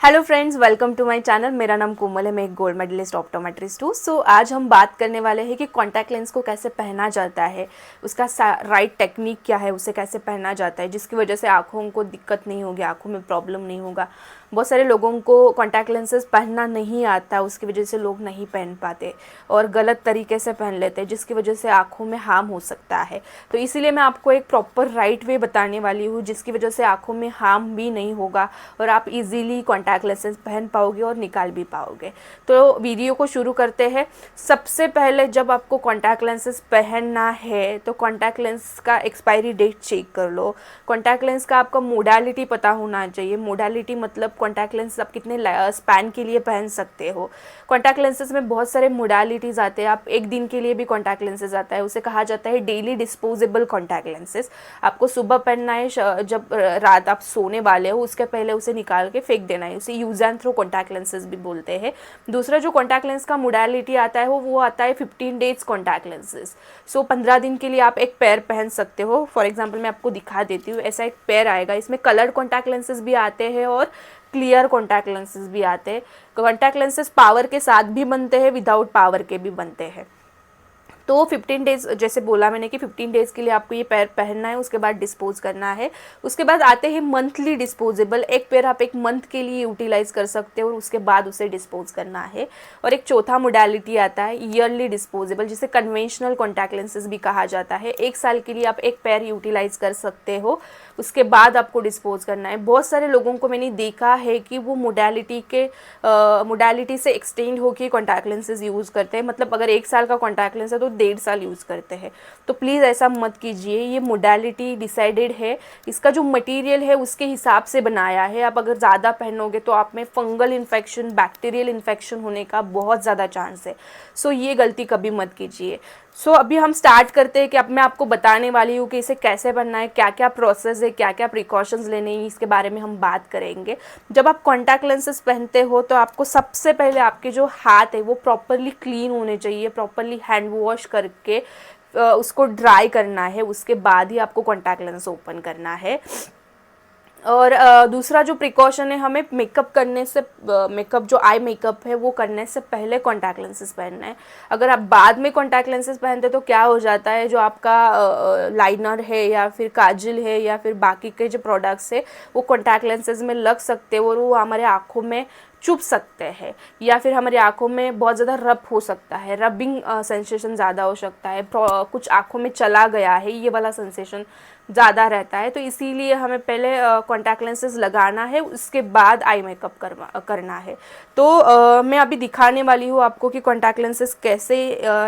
Hello friends, welcome to my channel. मेरा नाम कोमल है, मैं एक गोल्ड मेडलिस्ट ऑप्टोमेट्रिस्ट हूँ। सो आज हम बात करने वाले हैं कि कॉन्टैक्ट लेंस को कैसे पहना जाता है, उसका राइट टेक्निक क्या है, उसे कैसे पहना जाता है जिसकी वजह से आँखों को दिक्कत नहीं होगी, आँखों में प्रॉब्लम नहीं होगा। बहुत सारे लोगों को कॉन्टैक्ट लेंसेज पहनना नहीं आता, उसकी वजह से लोग नहीं पहन पाते और गलत तरीके से पहन लेते हैं जिसकी वजह से आँखों में हार्म हो सकता है। तो इसीलिए मैं आपको एक प्रॉपर राइट वे बताने वाली हूँ जिसकी वजह से आँखों में हार्म भी नहीं होगा और आप इजीली कॉन्टैक्ट लेंसेज पहन पाओगे और निकाल भी पाओगे। तो वीडियो को शुरू करते हैं। सबसे पहले जब आपको कॉन्टैक्ट लेंसेज पहनना है तो कॉन्टैक्ट लेंस का एक्सपायरी डेट चेक कर लो। कॉन्टैक्ट लेंस का आपका मोडालिटी पता होना चाहिए। मोडालिटी मतलब कॉन्टैक्ट लेंस आप कितने स्पैन के लिए पहन सकते हो। कॉन्टैक्ट लेंसेज में बहुत सारे मोडालिटीज़ आते हैं। आप एक दिन के लिए भी कॉन्टैक्ट लेंसेज आता है, उसे कहा जाता है डेली डिस्पोजेबल कॉन्टैक्ट लेंसेज। आपको सुबह पहनना है, जब रात आप सोने वाले हो उसके पहले उसे निकाल के फेंक देना है। उसे use and throw contact lenses भी बोलते हैं। दूसरा जो कॉन्टैक्ट लेंस का मोडालिटी आता है वो आता है 15 डेज कॉन्टैक्ट लेंसेज। सो 15 दिन के लिए आप एक पेयर पहन सकते हो। फॉर एग्जाम्पल मैं आपको दिखा देती हूँ, ऐसा एक पेयर आएगा। इसमें कलर्ड कॉन्टैक्ट लेंसेज भी आते हैं और क्लियर कॉन्टैक्ट लेंसेज भी आते हैं। कॉन्टैक्ट लेंसेज पावर के साथ भी बनते हैं, विदाउट पावर के भी बनते हैं। तो 15 डेज़, जैसे बोला मैंने कि 15 डेज़ के लिए आपको ये पेयर पहनना है, उसके बाद डिस्पोज करना है। उसके बाद आते हैं मंथली डिस्पोजेबल। एक पेयर आप एक मंथ के लिए यूटिलाइज कर सकते हो और उसके बाद उसे डिस्पोज करना है। और एक चौथा मोडालिटी आता है ईयरली डिस्पोजेबल, जिसे कन्वेंशनल कॉन्टैक्ट लेंसेज भी कहा जाता है। एक साल के लिए आप एक पेयर यूटिलाइज कर सकते हो, उसके बाद आपको डिस्पोज करना है। बहुत सारे लोगों को मैंने देखा है कि वो मोडालिटी से एक्सटेंड होकर कॉन्टैक्ट लेंसेज यूज़ करते हैं। मतलब अगर एक साल का कॉन्टैक्ट लेंस है तो 1.5 साल यूज़ करते हैं। तो प्लीज़ ऐसा मत कीजिए। ये मोडालिटी डिसाइडेड है, इसका जो मटेरियल है उसके हिसाब से बनाया है। आप अगर ज़्यादा पहनोगे तो आप में फंगल इन्फेक्शन, बैक्टीरियल इन्फेक्शन होने का बहुत ज़्यादा चांस है। सो ये गलती कभी मत कीजिए। अभी हम स्टार्ट करते हैं कि अब मैं आपको बताने वाली हूँ कि इसे कैसे बनना है, क्या क्या प्रोसेस है, क्या क्या प्रिकॉशंस लेने हैं, इसके बारे में हम बात करेंगे। जब आप कॉन्टैक्ट लेंसेज पहनते हो तो आपको सबसे पहले आपके जो हाथ है वो प्रॉपरली क्लीन होने चाहिए। प्रॉपरली हैंड वॉश करके उसको ड्राई करना है, उसके बाद ही आपको कॉन्टैक्ट लेंस ओपन करना है। और दूसरा जो प्रिकॉशन है, हमें मेकअप करने से मेकअप जो आई मेकअप है वो करने से पहले कॉन्टैक्ट लेंसेज पहनना है। अगर आप बाद में कॉन्टैक्ट लेंसेज पहनते तो क्या हो जाता है, जो आपका लाइनर है या फिर काजल है या फिर बाकी के जो प्रोडक्ट्स है वो कॉन्टैक्ट लेंसेज में लग सकते हैं और वो हमारे आँखों में चुभ सकते हैं या फिर हमारी आँखों में बहुत ज़्यादा रब हो सकता है, रबिंग सेंसेशन ज़्यादा हो सकता है, कुछ आँखों में चला गया है, ये वाला सेंसेशन ज़्यादा रहता है। तो इसीलिए हमें पहले कॉन्टैक्ट लेंसेज लगाना है, उसके बाद आई मेकअप करना है। तो मैं अभी दिखाने वाली हूँ आपको कि कॉन्टैक्ट लेंसेज कैसे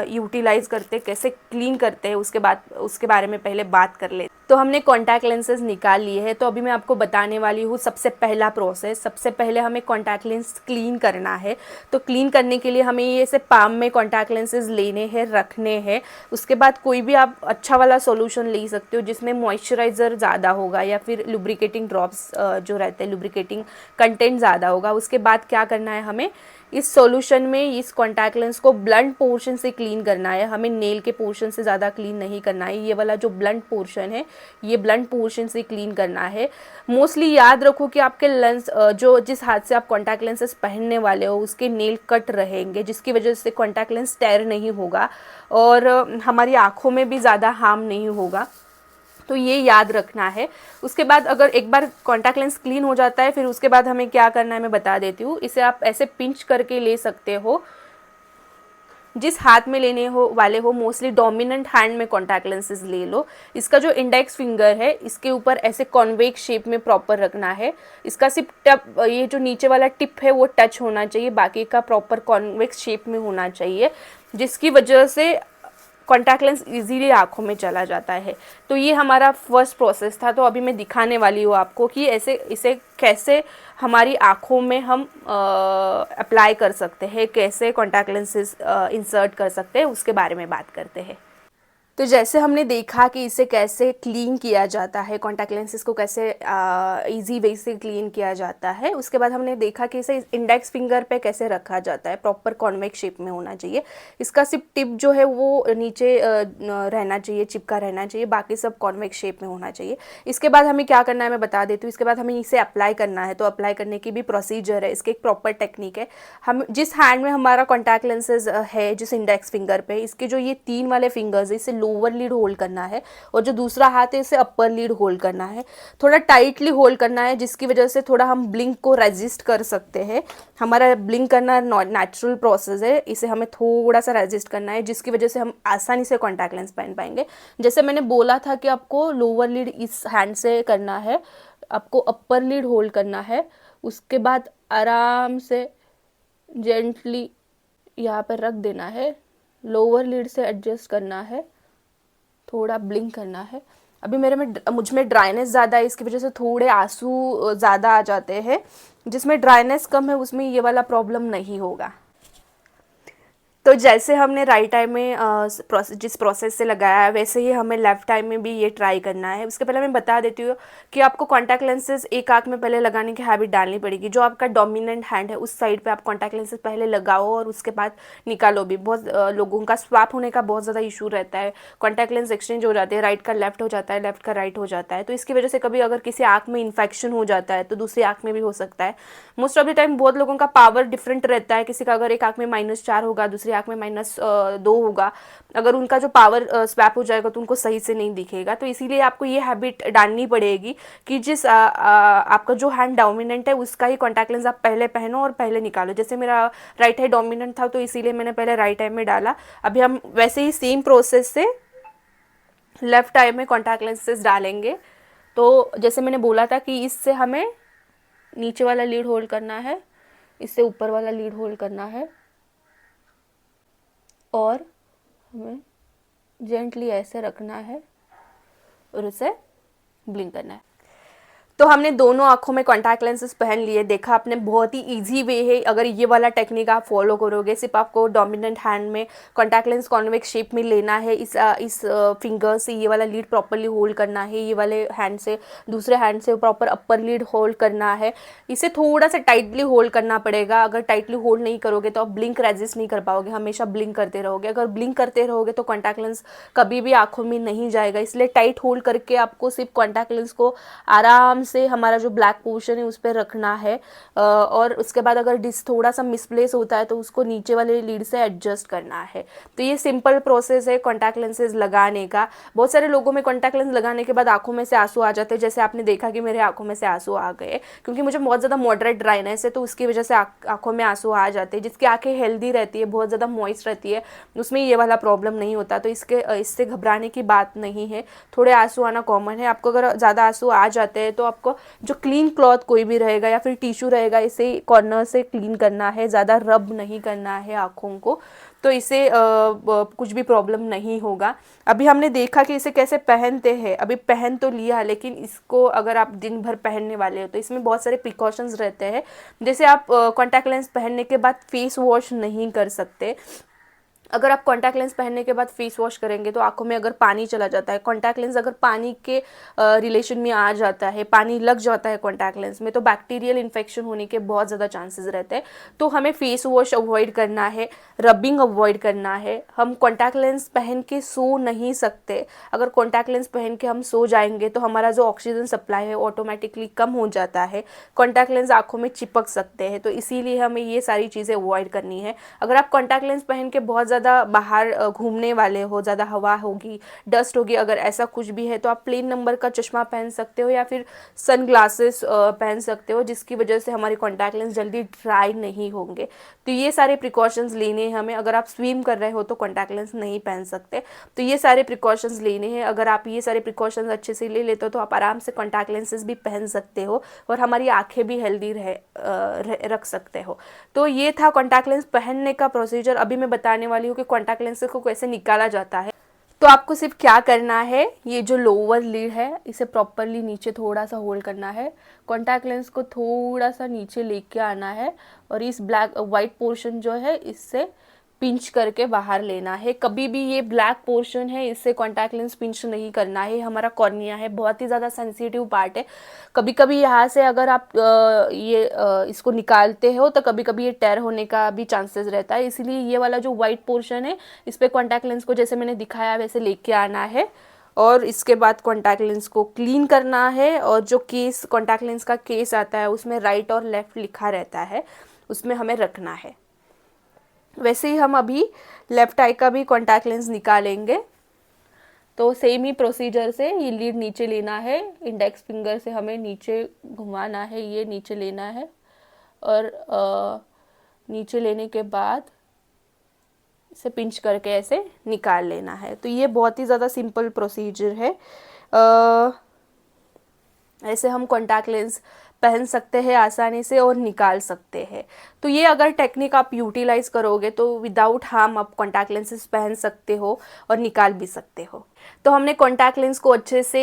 यूटिलाइज़ करते हैं, कैसे क्लीन करते हैं, उसके बारे में पहले बात कर ले। तो हमने कॉन्टैक्ट लेंसेज निकाल लिए हैं, तो अभी मैं आपको बताने वाली हूँ सबसे पहला प्रोसेस। सबसे पहले हमें कॉन्टैक्ट लेंस क्लीन करना है। तो क्लीन करने के लिए हमें ये ऐसे पाम में कॉन्टैक्ट लेंसेज लेने हैं, रखने हैं। उसके बाद कोई भी आप अच्छा वाला सॉल्यूशन ले सकते हो जिसमें मॉइस्चराइज़र ज़्यादा होगा या फिर लुब्रिकेटिंग ड्रॉप्स जो रहते हैं, लुब्रिकेटिंग कंटेंट ज़्यादा होगा। उसके बाद क्या करना है, हमें इस सॉल्यूशन में इस कॉन्टैक्ट लेंस को ब्लंट पोर्शन से क्लीन करना है। हमें नेल के पोर्शन से ज़्यादा क्लीन नहीं करना है। ये वाला जो ब्लंट पोर्शन है, ये ब्लंट पोर्शन से क्लीन करना है। मोस्टली याद रखो कि आपके लेंस जो जिस हाथ से आप कॉन्टैक्ट लेंसेज पहनने वाले हो उसके नेल कट रहेंगे, जिसकी वजह से कॉन्टैक्ट लेंस टेयर नहीं होगा और हमारी आँखों में भी ज़्यादा हार्म नहीं होगा। तो ये याद रखना है। उसके बाद अगर एक बार कॉन्टैक्ट लेंस क्लीन हो जाता है, फिर उसके बाद हमें क्या करना है मैं बता देती हूँ। इसे आप ऐसे पिंच करके ले सकते हो, जिस हाथ में लेने वाले हो। मोस्टली डोमिनेंट हैंड में कॉन्टैक्ट लेंसेज ले लो। इसका जो इंडेक्स फिंगर है इसके ऊपर ऐसे कॉन्वेक्स शेप में प्रॉपर रखना है। इसका सिर्फ ये जो नीचे वाला टिप है वो टच होना चाहिए, बाकी का प्रॉपर कॉन्वेक्स शेप में होना चाहिए, जिसकी वजह से कॉन्टैक्ट लेंस इजीली आँखों में चला जाता है। तो ये हमारा फर्स्ट प्रोसेस था। तो अभी मैं दिखाने वाली हूँ आपको कि इसे कैसे हमारी आँखों में हम अप्लाई कर सकते हैं, कैसे कॉन्टैक्ट लेंसेज इंसर्ट कर सकते हैं, उसके बारे में बात करते हैं। तो जैसे हमने देखा कि इसे कैसे क्लीन किया जाता है, कॉन्टैक्ट लेंसेज को कैसे इजी वे से क्लीन किया जाता है, उसके बाद हमने देखा कि इसे इंडेक्स फिंगर पे कैसे रखा जाता है, प्रॉपर कॉन्वेक्स शेप में होना चाहिए। इसका सिर्फ टिप जो है वो नीचे रहना चाहिए, चिपका रहना चाहिए, बाकी सब कॉन्वेक्स शेप में होना चाहिए। इसके बाद हमें क्या करना है मैं बता देती हूँ। इसके बाद हमें इसे अप्लाई करना है, तो अप्लाई करने की भी प्रोसीजर है, इसकी एक प्रॉपर टेक्निक है। हम जिस हैंड में हमारा कॉन्टैक्ट लेंसेज है, जिस इंडेक्स फिंगर पे, इसके जो ये 3 वाले फिंगर्स है, इसे लोअर लीड होल्ड करना है, और जो दूसरा हाथ है इसे अपर लीड होल्ड करना है। थोड़ा टाइटली होल्ड करना है, जिसकी वजह से थोड़ा हम ब्लिंक को रेजिस्ट कर सकते हैं। हमारा ब्लिंक करना नेचुरल प्रोसेस है, इसे हमें थोड़ा सा रेजिस्ट करना है, जिसकी वजह से हम आसानी से कॉन्टैक्ट लेंस पहन पाएंगे। जैसे मैंने बोला था कि आपको लोअर लीड इस हैंड से करना है, आपको अपर लीड होल्ड करना है, उसके बाद आराम से जेंटली यहाँ पर रख देना है, लोअर लीड से एडजस्ट करना है, थोड़ा ब्लिंक करना है। अभी मुझ में ड्राइनेस ज़्यादा है, इसकी वजह से थोड़े आंसू ज़्यादा आ जाते हैं। जिसमें ड्राइनेस कम है उसमें ये वाला प्रॉब्लम नहीं होगा। तो जैसे हमने राइट आई में जिस प्रोसेस से लगाया है, वैसे ही हमें लेफ्ट आई में भी ये ट्राई करना है। उसके पहले मैं बता देती हूँ कि आपको कॉन्टैक्ट लेंसेज एक आँख में पहले लगाने की हैबिट डालनी पड़ेगी। जो आपका डोमिनेंट हैंड है उस साइड पे आप कॉन्टैक्ट लेंसेज पहले लगाओ और उसके बाद निकालो भी। बहुत लोगों का स्वैप होने का बहुत ज़्यादा इशू रहता है, कॉन्टैक्ट लेंस एक्सचेंज हो जाते हैं, राइट का लेफ्ट हो जाता है, लेफ्ट का राइट हो जाता है। तो इसकी वजह से कभी अगर किसी आँख में इन्फेक्शन हो जाता है तो दूसरी आँख में भी हो सकता है। मोस्ट ऑफ द टाइम बहुत लोगों का पावर डिफरेंट रहता है, किसी का अगर एक आँख में -4 होगा, दूसरी आँख में -2 होगा। अगर उनका जो पावर स्वैप हो जाएगा तो उनको सही से नहीं दिखेगा। तो इसीलिए आपको ये हैबिट डालनी पड़ेगी कि जिस आपका जो हैंड डोमिनेंट है उसका ही कॉन्टैक्ट लेंस आप पहले पहनो और पहले निकालो। जैसे मेरा राइट हैंड डोमिनेंट था तो इसीलिए मैंने पहले राइट आई में डाला। अभी हम वैसे ही सेम प्रोसेस से लेफ्ट आई में कॉन्टैक्ट लेंसेज डालेंगे। तो जैसे मैंने बोला था कि इससे हमें नीचे वाला लीड होल्ड करना है, इससे ऊपर वाला लीड होल्ड करना है, और हमें जेंटली ऐसे रखना है और उसे ब्लिंक करना है। तो हमने दोनों आँखों में कॉन्टैक्ट लेंसेज पहन लिए। देखा आपने, बहुत ही इजी वे है। अगर ये वाला टेक्निक आप फॉलो करोगे, सिर्फ आपको डोमिनेंट हैंड में कॉन्टैक्ट लेंस कॉन्वेक्स शेप में लेना है, इस फिंगर से ये वाला लीड प्रॉपरली होल्ड करना है, ये वाले हैंड से दूसरे हैंड से प्रॉपर अपर लीड होल्ड करना है। इसे थोड़ा सा टाइटली होल्ड करना पड़ेगा। अगर टाइटली होल्ड नहीं करोगे तो आप ब्लिंक रेजिस्ट नहीं कर पाओगे, हमेशा ब्लिंक करते रहोगे। अगर ब्लिंक करते रहोगे तो कॉन्टैक्ट लेंस कभी भी आँखों में नहीं जाएगा। इसलिए टाइट होल्ड करके आपको सिर्फ कॉन्टैक्ट लेंस को आराम से हमारा जो ब्लैक पोर्शन है उस पर रखना है, और उसके बाद अगर डिस थोड़ा सा मिसप्लेस होता है तो उसको नीचे वाले लीड से एडजस्ट करना है। तो ये सिंपल प्रोसेस है कॉन्टैक्ट लेंसेज लगाने का। बहुत सारे लोगों में कॉन्टैक्ट लेंस लगाने के बाद आंखों में से आंसू आ जाते हैं, जैसे आपने देखा कि मेरे आंखों में से आंसू आ गए, क्योंकि मुझे बहुत ज़्यादा मॉडरेट ड्राइनेस है तो उसकी वजह से आंखों में आंसू आ जाते हैं। जिसकी आंखें हेल्दी रहती है, बहुत ज़्यादा मॉइस्ट रहती है, उसमें ये वाला प्रॉब्लम नहीं होता। तो इससे घबराने की बात नहीं है। थोड़े आंसू आना कॉमन है। आपको अगर ज़्यादा आंसू आ जाते हैं तो आपको जो क्लीन क्लॉथ कोई भी रहेगा या फिर टिश्यू रहेगा, इसे कॉर्नर से क्लीन करना है, ज़्यादा रब नहीं करना है आँखों को, तो इसे कुछ भी प्रॉब्लम नहीं होगा। अभी हमने देखा कि इसे कैसे पहनते हैं। अभी पहन तो लिया, लेकिन इसको अगर आप दिन भर पहनने वाले हो तो इसमें बहुत सारे प्रिकॉशंस रहते हैं। जैसे आप कॉन्टैक्ट लेंस पहनने के बाद फेस वॉश नहीं कर सकते। अगर आप कॉन्टैक्ट लेंस पहनने के बाद फेस वॉश करेंगे तो आंखों में अगर पानी चला जाता है, कॉन्टैक्ट लेंस अगर पानी के रिलेशन में आ जाता है, पानी लग जाता है कॉन्टैक्ट लेंस में, तो बैक्टीरियल इन्फेक्शन होने के बहुत ज़्यादा चांसेस रहते हैं। तो हमें फेस वॉश अवॉइड करना है, रबिंग अवॉइड करना है। हम कॉन्टैक्ट लेंस पहन के सो नहीं सकते। अगर कॉन्टैक्ट लेंस पहन के हम सो जाएंगे तो हमारा जो ऑक्सीजन सप्लाई है ऑटोमेटिकली कम हो जाता है, कॉन्टैक्ट लेंस आंखों में चिपक सकते हैं। तो इसीलिए हमें ये सारी चीज़ें अवॉइड करनी है। अगर आप कॉन्टैक्ट लेंस पहन के बहुत ज़्यादा बाहर घूमने वाले हो, ज़्यादा हवा होगी, डस्ट होगी, अगर ऐसा कुछ भी है तो आप प्लेन नंबर का चश्मा पहन सकते हो या फिर सन ग्लासेस पहन सकते हो, जिसकी वजह से हमारे कॉन्टैक्ट लेंस जल्दी ड्राई नहीं होंगे। तो ये सारे प्रिकॉशंस लेने हैं हमें। अगर आप स्विम कर रहे हो तो कॉन्टैक्ट लेंस नहीं पहन सकते, तो ये सारे प्रिकॉशंस लेने हैं। अगर आप ये सारे प्रिकॉशंस अच्छे से ले लेते हो तो आप आराम से कॉन्टैक्ट लेंसेज भी पहन सकते हो और हमारी आँखें भी हेल्दी रख सकते हो। तो ये था कॉन्टैक्ट लेंस पहनने का प्रोसीजर। अभी मैं बताने वाली हूँ कि कॉन्टैक्ट लेंसेज को कैसे निकाला जाता है। तो आपको सिर्फ क्या करना है, ये जो लोअर लीड है इसे प्रॉपरली नीचे थोड़ा सा होल्ड करना है, कॉन्टैक्ट लेंस को थोड़ा सा नीचे लेके आना है और इस ब्लैक वाइट पोर्शन जो है इससे पिंच करके बाहर लेना है। कभी भी ये ब्लैक पोर्शन है इससे कॉन्टैक्ट लेंस पिंच नहीं करना है। हमारा कॉर्निया है, बहुत ही ज़्यादा सेंसिटिव पार्ट है। कभी कभी यहाँ से अगर आप इसको निकालते हो तो कभी कभी ये टेयर होने का भी चांसेस रहता है। इसीलिए ये वाला जो वाइट पोर्शन है इस पर कॉन्टैक्ट लेंस को जैसे मैंने दिखाया वैसे लेके आना है, और इसके बाद कॉन्टैक्ट लेंस को क्लीन करना है। और जो केस कॉन्टैक्ट लेंस का केस आता है उसमें राइट और लेफ़्ट लिखा रहता है, उसमें हमें रखना है। वैसे ही हम अभी लेफ़्ट आई का भी कॉन्टैक्ट लेंस निकालेंगे। तो सेम ही प्रोसीजर से ये लीड नीचे लेना है, इंडेक्स फिंगर से हमें नीचे घुमाना है, ये नीचे लेना है, और नीचे लेने के बाद इसे पिंच करके ऐसे निकाल लेना है। तो ये बहुत ही ज़्यादा सिंपल प्रोसीजर है। ऐसे हम कॉन्टैक्ट लेंस पहन सकते हैं आसानी से और निकाल सकते हैं। तो ये अगर टेक्निक आप यूटिलाइज़ करोगे तो विदाउट हार्म आप कॉन्टैक्ट लेंसेज पहन सकते हो और निकाल भी सकते हो। तो हमने कॉन्टैक्ट लेंस को अच्छे से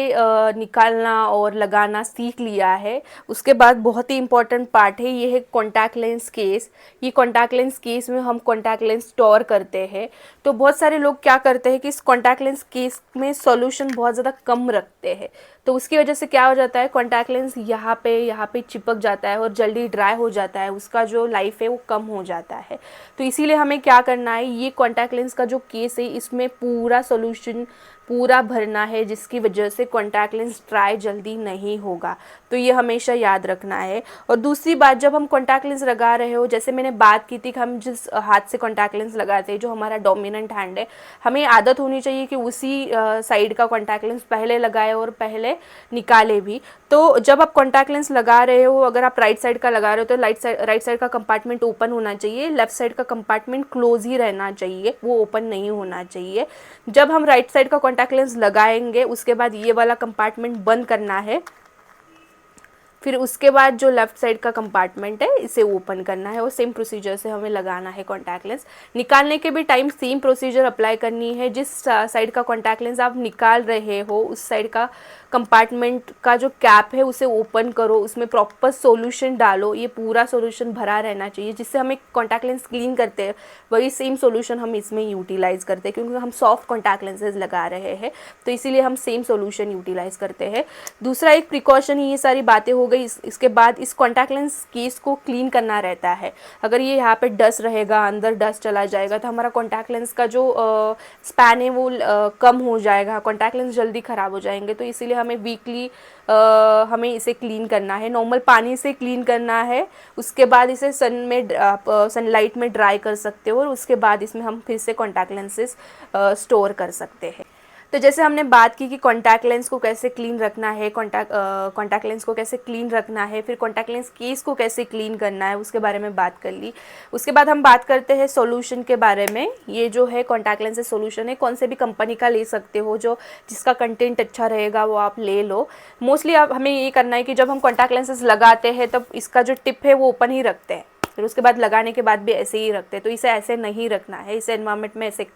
निकालना और लगाना सीख लिया है। उसके बाद बहुत ही इंपॉर्टेंट पार्ट है, ये है कॉन्टैक्ट लेंस केस। ये कॉन्टैक्ट लेंस केस में हम कॉन्टैक्ट लेंस स्टोर करते हैं। तो बहुत सारे लोग क्या करते हैं कि इस कॉन्टैक्ट लेंस केस में सॉल्यूशन बहुत ज़्यादा कम रखते हैं। तो उसकी वजह से क्या हो जाता है, कॉन्टैक्ट लेंस यहाँ पे चिपक जाता है और जल्दी ड्राई हो जाता है, उसका जो लाइफ है वो कम हो जाता है। तो इसीलिए हमें क्या करना है, ये कॉन्टैक्ट लेंस का जो केस है इसमें पूरा सॉल्यूशन पूरा भरना है, जिसकी वजह से कॉन्टैक्ट लेंस ड्राई जल्दी नहीं होगा। तो ये हमेशा याद रखना है। और दूसरी बात, जब हम कॉन्टैक्ट लेंस लगा रहे हो, जैसे मैंने बात की थी कि हम जिस हाथ से कॉन्टैक्ट लेंस लगाते हैं, जो हमारा डोमिनेंट हैंड है, हमें आदत होनी चाहिए कि उसी साइड का कॉन्टैक्ट लेंस पहले लगाए और पहले निकाले भी। तो जब आप कॉन्टैक्ट लेंस लगा रहे हो, अगर आप राइट साइड का लगा रहे हो तो राइट साइड का कंपार्टमेंट ओपन होना चाहिए, लेफ्ट साइड का कंपार्टमेंट क्लोज ही रहना चाहिए, वो ओपन नहीं होना चाहिए। जब हम राइट साइड का कॉन्टैक्ट लेंस लगाएंगे उसके बाद ये वाला कंपार्टमेंट बंद करना है, फिर उसके बाद जो लेफ्ट साइड का कंपार्टमेंट है इसे ओपन करना है, और सेम प्रोसीजर से हमें लगाना है कॉन्टैक्ट लेंस। निकालने के भी टाइम सेम प्रोसीजर अप्लाई करनी है। जिस साइड का कॉन्टैक्ट लेंस आप निकाल रहे हो उस साइड का कंपार्टमेंट का जो कैप है उसे ओपन करो, उसमें प्रॉपर सॉल्यूशन डालो, ये पूरा सॉल्यूशन भरा रहना चाहिए। जिससे हमें कॉन्टैक्ट लेंस क्लीन करते हैं वही सेम सॉल्यूशन हम इसमें यूटिलाइज़ करते हैं, क्योंकि हम सॉफ्ट कॉन्टैक्ट लेंसेज लगा रहे हैं तो इसीलिए हम सेम सॉल्यूशन यूटिलाइज़ करते हैं। दूसरा एक प्रिकॉशन, ये सारी बातें हो गई। इसके बाद इस कॉन्टैक्ट लेंस केस को क्लीन करना रहता है। अगर ये यहाँ पे डस्ट रहेगा, अंदर डस्ट चला जाएगा तो हमारा कॉन्टैक्ट लेंस का जो स्पैन है वो कम हो जाएगा, कॉन्टैक्ट लेंस जल्दी ख़राब हो जाएंगे। तो इसीलिए हमें वीकली हमें इसे क्लीन करना है, नॉर्मल पानी से क्लीन करना है। उसके बाद इसे सनलाइट में ड्राई कर सकते हो और उसके बाद इसमें हम फिर से कॉन्टैक्ट लेंसेज स्टोर कर सकते हैं। तो जैसे हमने बात की कि कॉन्टैक्ट लेंस को कैसे क्लीन रखना है, कॉन्टैक्ट लेंस को कैसे क्लीन रखना है, फिर कॉन्टैक्ट लेंस केस को कैसे क्लीन करना है, उसके बारे में बात कर ली। उसके बाद हम बात करते हैं सॉल्यूशन के बारे में। ये जो है कॉन्टैक्ट लेंस सॉल्यूशन है, कौन से भी कंपनी का ले सकते हो, जो जिसका कंटेंट अच्छा रहेगा वो आप ले लो। मोस्टली आप हमें ये करना है कि जब हम कॉन्टैक्ट लेंसेज लगाते हैं तब इसका जो टिप है वो ओपन ही रखते हैं, फिर उसके बाद लगाने के बाद भी ऐसे ही रखते हैं। तो इसे ऐसे नहीं रखना है, इसे एनवायरनमेंट में ऐसे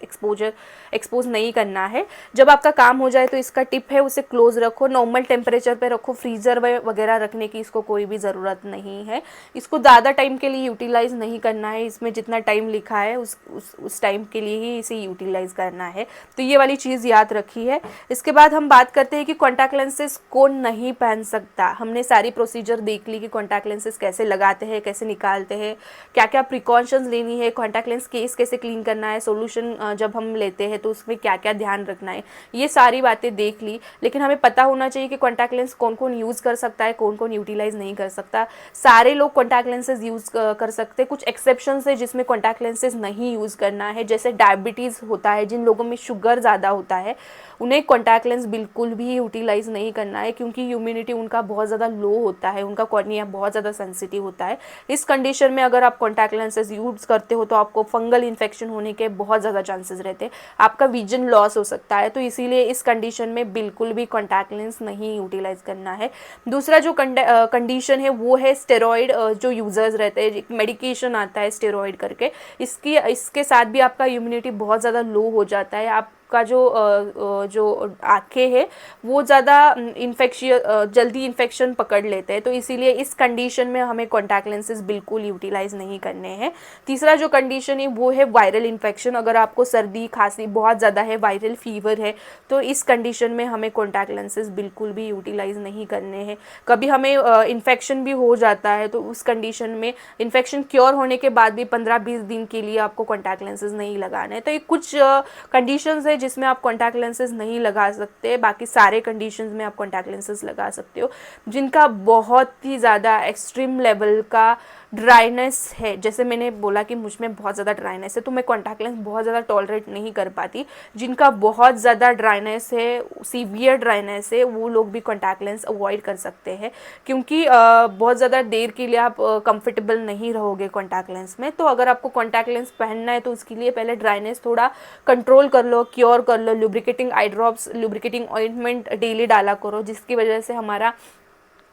एक्सपोज नहीं करना है। जब आपका काम हो जाए तो इसका टिप है उसे क्लोज रखो, नॉर्मल टेम्परेचर पे रखो, फ्रीज़र वगैरह रखने की इसको कोई भी ज़रूरत नहीं है। इसको ज़्यादा टाइम के लिए यूटिलाइज़ नहीं करना है, इसमें जितना टाइम लिखा है उस टाइम के लिए ही इसे यूटिलाइज़ करना है। तो ये वाली चीज़ याद रखी है। इसके बाद हम बात करते हैं कि कॉन्टैक्ट लेंसेज कौन नहीं पहन सकता। हमने सारी प्रोसीजर देख ली कि कॉन्टैक्ट लेंसेज कैसे लगाते हैं, कैसे निकालते हैं, क्या क्या प्रिकॉशंस लेनी है, कॉन्टैक्ट लेंस केस कैसे क्लीन करना है, सॉल्यूशन जब हम लेते हैं तो उसमें क्या क्या ध्यान रखना है, ये सारी बातें देख ली। लेकिन हमें पता होना चाहिए कि कॉन्टैक्ट लेंस कौन कौन यूज़ कर सकता है, कौन कौन यूटिलाइज़ नहीं कर सकता। सारे लोग कॉन्टैक्ट लेंसेज यूज़ कर सकते हैं, कुछ एक्सेप्शंस है जिसमें कॉन्टैक्ट लेंसेज नहीं यूज़ करना है। जैसे डायबिटीज़ होता है, जिन लोगों में शुगर ज़्यादा होता है उन्हें कॉन्टैक्ट लेंस बिल्कुल भी यूटिलाइज़ नहीं करना है, क्योंकि ह्यूमिडिटी उनका बहुत ज़्यादा लो होता है, उनका कॉर्निया बहुत ज़्यादा सेंसिटिव होता है। इस कंडीशन में अगर आप कॉन्टैक्ट लेंसेज यूज़ करते हो तो आपको फंगल इन्फेक्शन होने के बहुत ज़्यादा चांसेस रहते हैं, आपका विजन लॉस हो सकता है। तो इसीलिए इस कंडीशन में बिल्कुल भी कॉन्टैक्ट लेंस नहीं यूटिलाइज़ करना है। दूसरा जो कंडीशन है वो है स्टेरॉइड जो यूज़र्स रहते हैं, एक मेडिकेशन आता है स्टेरॉइड करके, इसके साथ भी आपका इम्यूनिटी बहुत ज़्यादा लो हो जाता है। आप आपका जो आँखें हैं वो ज़्यादा जल्दी इन्फेक्शन पकड़ लेते हैं, तो इसीलिए इस कंडीशन में हमें कॉन्टैक्ट लेंसेज बिल्कुल यूटिलाइज़ नहीं करने हैं। तीसरा जो कंडीशन है वो है वायरल इन्फेक्शन। अगर आपको सर्दी खांसी बहुत ज़्यादा है, वायरल फीवर है, तो इस कंडीशन में हमें कॉन्टैक्ट लेंसेज बिल्कुल भी यूटिलाइज़ नहीं करने हैं। कभी हमें इन्फेक्शन भी हो जाता है, तो उस कंडीशन में इन्फेक्शन क्योर होने के बाद भी 15-20 दिन के लिए आपको कॉन्टैक्ट लेंसेज नहीं लगाने हैं। तो ये कुछ कंडीशंस है जिसमें आप कॉन्टैक्ट लेंसेज नहीं लगा सकते, बाकी सारे कंडीशंस में आप कॉन्टैक्ट लेंसेज लगा सकते हो। जिनका बहुत ही ज़्यादा एक्सट्रीम लेवल का ड्राइनेस है, जैसे मैंने बोला कि मुझ में बहुत ज़्यादा ड्राइनेस है, तो मैं कॉन्टैक्ट लेंस बहुत ज़्यादा टॉलरेट नहीं कर पाती। जिनका बहुत ज़्यादा ड्राइनेस है, सीवियर ड्राइनेस है, वो लोग भी कॉन्टैक्ट लेंस अवॉइड कर सकते हैं, क्योंकि बहुत ज़्यादा देर के लिए आप कंफर्टेबल नहीं रहोगे कॉन्टैक्ट लेंस में। तो अगर आपको कॉन्टैक्ट लेंस पहनना है तो उसके लिए पहले ड्राइनेस थोड़ा कंट्रोल कर लो, क्योर कर लो। Lubricating eye drops, lubricating ointment daily डाला करो, जिसकी वजह से हमारा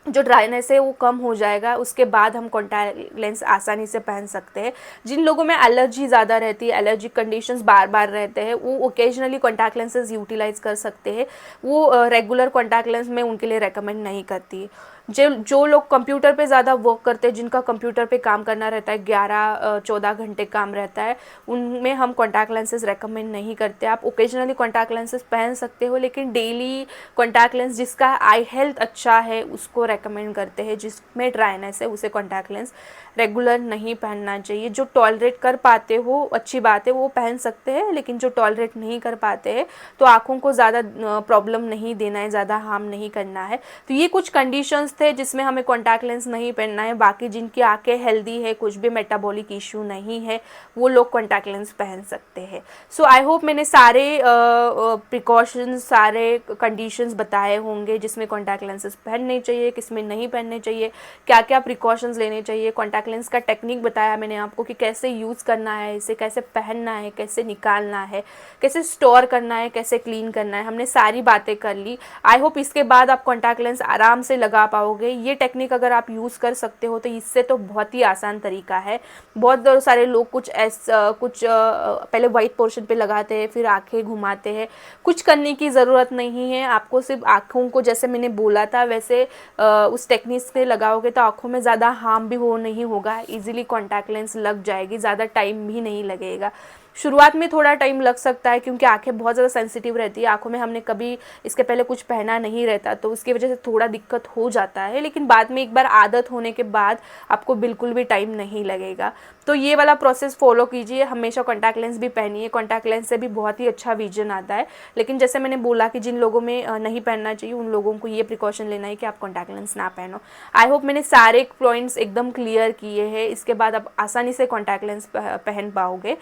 जो ड्राइनेस है वो कम हो जाएगा। उसके बाद हम कॉन्टैक्ट लेंस आसानी से पहन सकते हैं। जिन लोगों में एलर्जी ज़्यादा रहती है, एलर्जिक कंडीशंस बार बार रहते हैं, वो ओकेजनली कॉन्टैक्ट लेंसेज यूटिलाइज कर सकते हैं। वो रेगुलर कॉन्टैक्ट लेंस मैं उनके लिए रेकमेंड नहीं करती। जो लोग कंप्यूटर पे ज़्यादा वर्क करते हैं, जिनका कंप्यूटर पे काम करना रहता है, 11-14 घंटे काम रहता है, उनमें हम कॉन्टैक्ट लेंसेज रेकमेंड नहीं करते। आप ओकेजनली कॉन्टैक्ट लेंसेज पहन सकते हो, लेकिन डेली कॉन्टैक्ट लेंस जिसका आई हेल्थ अच्छा है उसको रेकमेंड करते हैं। जिसमें ड्राइनेस है उसे कॉन्टैक्ट लेंस रेगुलर नहीं पहनना चाहिए। जो टॉलरेट कर पाते हो अच्छी बात है, वो पहन सकते हैं, लेकिन जो टॉलरेट नहीं कर पाते हैं तो आँखों को ज़्यादा प्रॉब्लम नहीं देना है, ज़्यादा हार्म नहीं करना है। तो ये कुछ कंडीशंस थे जिसमें हमें कॉन्टैक्ट लेंस नहीं पहनना है। बाकी जिनकी आंखें हेल्दी है, कुछ भी मेटाबॉलिक इशू नहीं है, वो लोग कॉन्टैक्ट लेंस पहन सकते हैं। सो आई होप मैंने सारे प्रिकॉशंस, सारे कंडीशंस बताए होंगे जिसमें कॉन्टैक्ट लेंसेज पहनने चाहिए, किसमें नहीं पहनने चाहिए, क्या क्या प्रिकॉशंस लेने चाहिए। कॉन्टैक्ट लेंस का टेक्निक बताया मैंने आपको कि कैसे यूज़ करना है, इसे कैसे पहनना है, कैसे निकालना है, कैसे स्टोर करना है, कैसे क्लीन करना है। हमने सारी बातें कर ली। आई होप इसके बाद आप कॉन्टैक्ट लेंस आराम से लगा पाओगे। ये टेक्निक अगर आप यूज़ कर सकते हो तो इससे तो बहुत ही आसान तरीका है। बहुत सारे लोग कुछ पहले वाइट पोर्शन पे लगाते हैं, फिर आंखें घुमाते हैं। कुछ करने की ज़रूरत नहीं है, आपको सिर्फ आँखों को जैसे मैंने बोला था वैसे उस टेक्निक से लगाओगे तो आँखों में ज़्यादा हार्म भी नहीं होगा। ईजिली कॉन्टैक्ट लेंस लग जाएगी, ज़्यादा टाइम भी नहीं लगेगा। शुरुआत में थोड़ा टाइम लग सकता है क्योंकि आंखें बहुत ज़्यादा सेंसिटिव रहती है। आंखों में हमने कभी इसके पहले कुछ पहना नहीं रहता, तो उसकी वजह से थोड़ा दिक्कत हो जाता है, लेकिन बाद में एक बार आदत होने के बाद आपको बिल्कुल भी टाइम नहीं लगेगा। तो ये वाला प्रोसेस फॉलो कीजिए। हमेशा कॉन्टैक्ट लेंस भी पहनिए, कॉन्टैक्ट लेंस से भी बहुत ही अच्छा विजन आता है। लेकिन जैसे मैंने बोला कि जिन लोगों में नहीं पहनना चाहिए उन लोगों को ये प्रिकॉशन लेना है कि आप कॉन्टैक्ट लेंस ना पहनो। आई होप मैंने सारे पॉइंट्स एकदम क्लियर किए हैं। इसके बाद आप आसानी से कॉन्टैक्ट लेंस पहन पाओगे।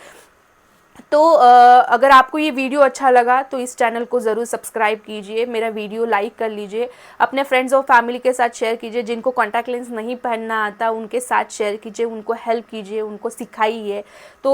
तो अगर आपको ये वीडियो अच्छा लगा तो इस चैनल को ज़रूर सब्सक्राइब कीजिए, मेरा वीडियो लाइक कर लीजिए, अपने फ्रेंड्स और फैमिली के साथ शेयर कीजिए। जिनको कॉन्टैक्ट लेंस नहीं पहनना आता उनके साथ शेयर कीजिए, उनको हेल्प कीजिए, उनको सिखाइए, तो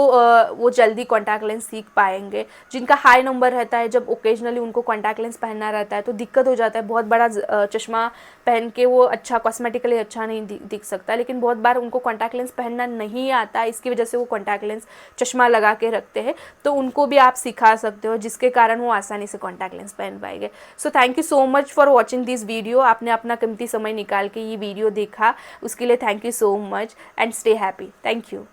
वो जल्दी कॉन्टैक्ट लेंस सीख पाएंगे। जिनका हाई नंबर रहता है, जब ओकेजनली उनको कॉन्टैक्ट लेंस पहनना रहता है तो दिक्कत हो जाता है। बहुत बड़ा चश्मा पहन के वो अच्छा कॉस्मेटिकली अच्छा नहीं दिख सकता, लेकिन बहुत बार उनको कॉन्टैक्ट लेंस पहनना नहीं आता, इसकी वजह से वो कॉन्टैक्ट लेंस चश्मा लगा के रखते हैं। तो उनको भी आप सिखा सकते हो, जिसके कारण वो आसानी से कॉन्टैक्ट लेंस पहन पाएंगे। So thank you so much for watching this video. आपने अपना कीमती समय निकाल के ये वीडियो देखा, उसके लिए thank you so much and stay happy. Thank you.